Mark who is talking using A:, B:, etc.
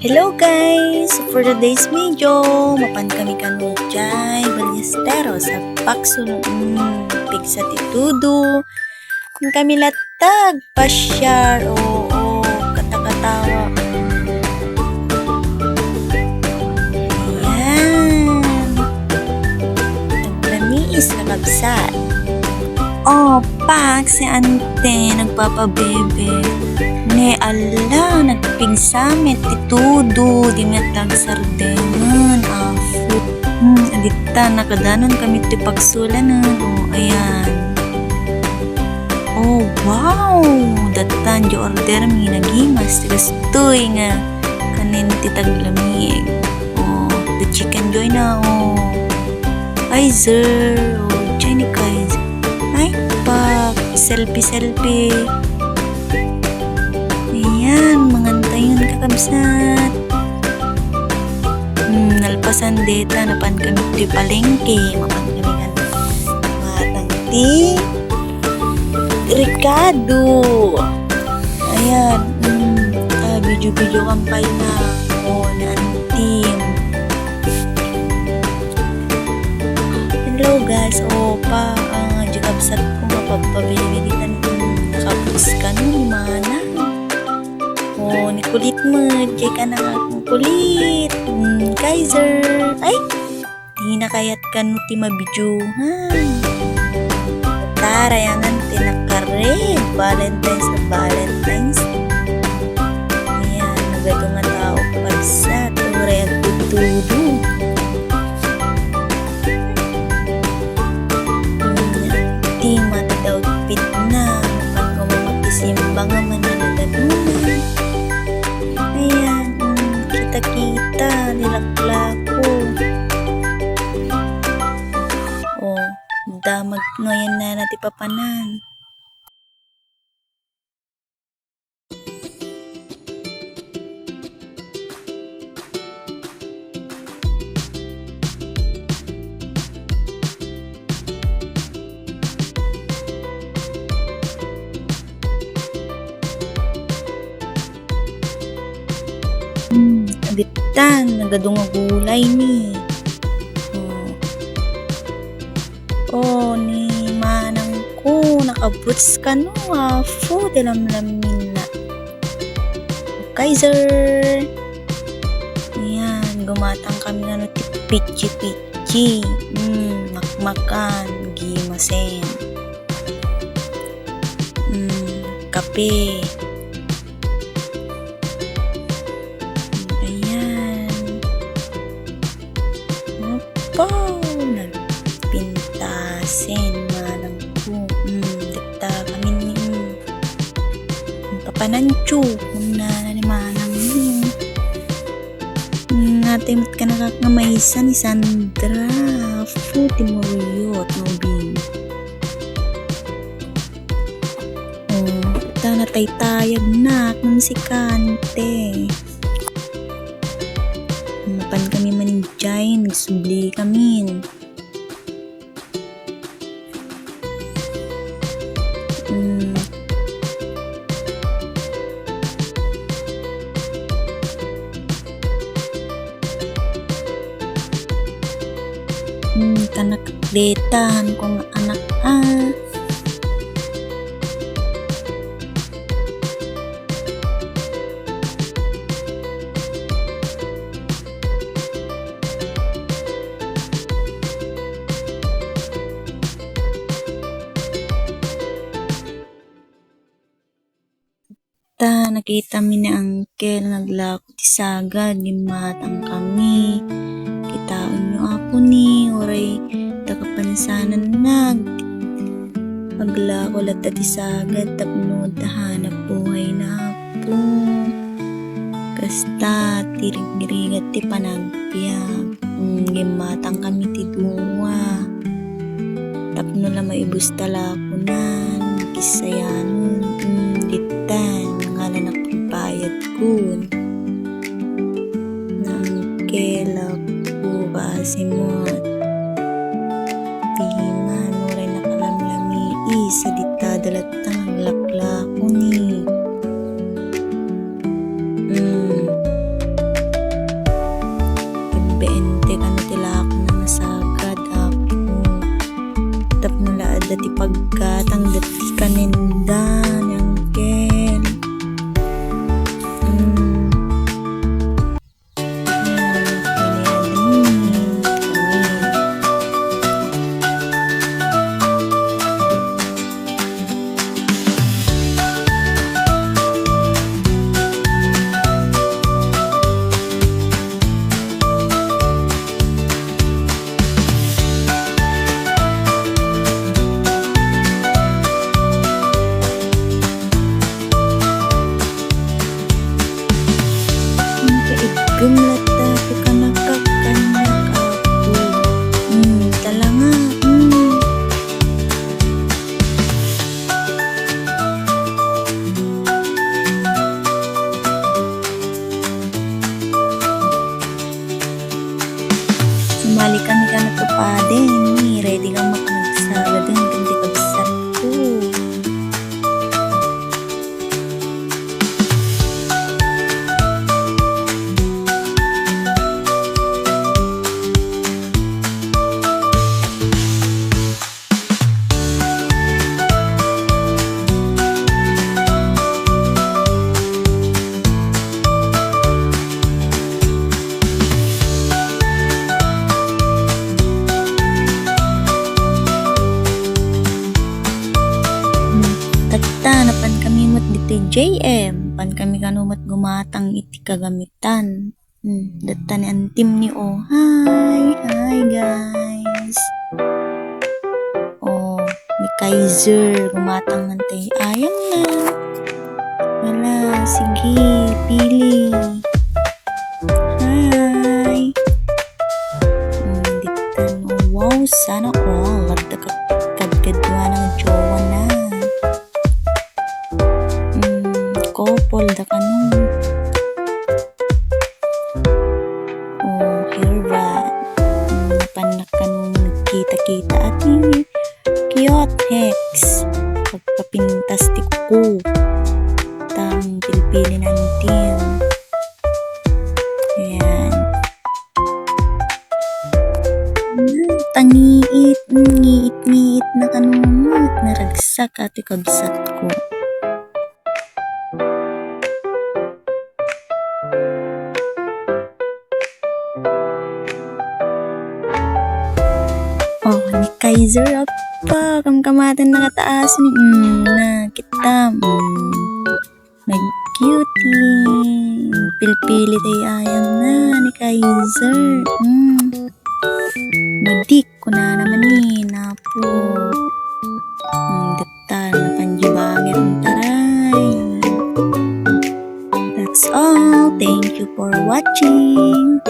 A: Hello guys! For today's video, mapan kami kanujay Ballesteros sa Pakso pigsa titudo. Kung kami latag, pasyar, oo, katakatawa. Ayan. Naglamiis na kabsat. Oh, pak, si ante, nagpapabebe. Ne, ala, nagpigsamit, titudo, dinatag sardengan, afo. Adita, nakadanon kami tipagsulanan. Oh, ayan. Oh, wow! Datan, di order mi, nagimas, tigastoy nga, kanin titaglamig. Oh, the chicken joy na, oh. Ay, sir, oh, Jenny guys. Ay, pak, selfie. Ayan, mangantayon kakabsat. Nalpasan deta, napan kami di palengke. Mapan kami kan matang ti Ricardo. Ayan, video kampay na. O, na antim. Hello guys, o pa, jikabsat ko mapapabilitan ko. Nakapus ka nun, mana. Oh, ni kulit mo. Jay ka na akong kulit. Kaiser. Ay, di na kayat ka no ti mabidyohan. Tarayangan tinakared. Valentine's na Valentine's. Ayan, nagado nga tao pagsa. Turay at tutudo. Di matadaw pit na. Pag kumakisimba nga man na nagadunan. Ayan, kita nilaklako. Oh, damag ngayon na natin papanan. Agitan, nagadunga gulay ni. Oh, ni manang ko, nakabuts ka no, afo, dalam-lamin na. Kaiser. Ayan, gumatang kami na no, pichi-pichi. Makmakan, gimasen. Kape. Wow, nagpintasin manang ko. Dita kami ni papanancho. Na ni manang ni. Natin ka nakakamaisan ni Sandra. Futi mo yot, nobi. Oh, ta natay-tayag na kung si Kante. Mapan kami maninjay, nagsubli kami. Tanakdetan kung anak nakita mi ni Uncle naglako ti sagad ni matang kami. Kitaon nyo ako ni oray takapansanan paglako lata ti sagad tapno dahanap buhay na po. Kasta tirig-rigat ti panagbiag. Gimatang kami ti duwa. Tapno la maibus talako nan kisayanon. Ditan ngalan pagbayad ko nang kelak ko basimot piman oray nakalamlami isa dita dalatang laklako ni Gumlat ako kanakakanak ako. Talanga. Sumali kami ka na to pa din. Ready kang makanagsaga din. Ganda kabsat ko. Tatta, napan kami mo't dito JM. Pan kami kanumot gumatang iti kagamitan. Datta ni antim ni O. Hi guys. Oh, ni Kaiser gumatang nantay. Ayan na. Wala, sige, pili. Hi. Dito, wow, sana all. Kagkadwa ng jowa na. Couple da kanun. Oh, here ba? Panak kanun kita-kita ati cute hex. Pagpapintas ti kuko. Tang pilipili nantin. Ayan. Tangiit, ngiit na kanunot. Naragsak ati kabsat ko. Oh, ni Kaiser apa kamkamatan nakataas ni na kita nag-cutie pilpili tayo ayam na ni Kaiser madik ko na naman na po detal na panjibangin ang taray. That's all. Thank you for watching.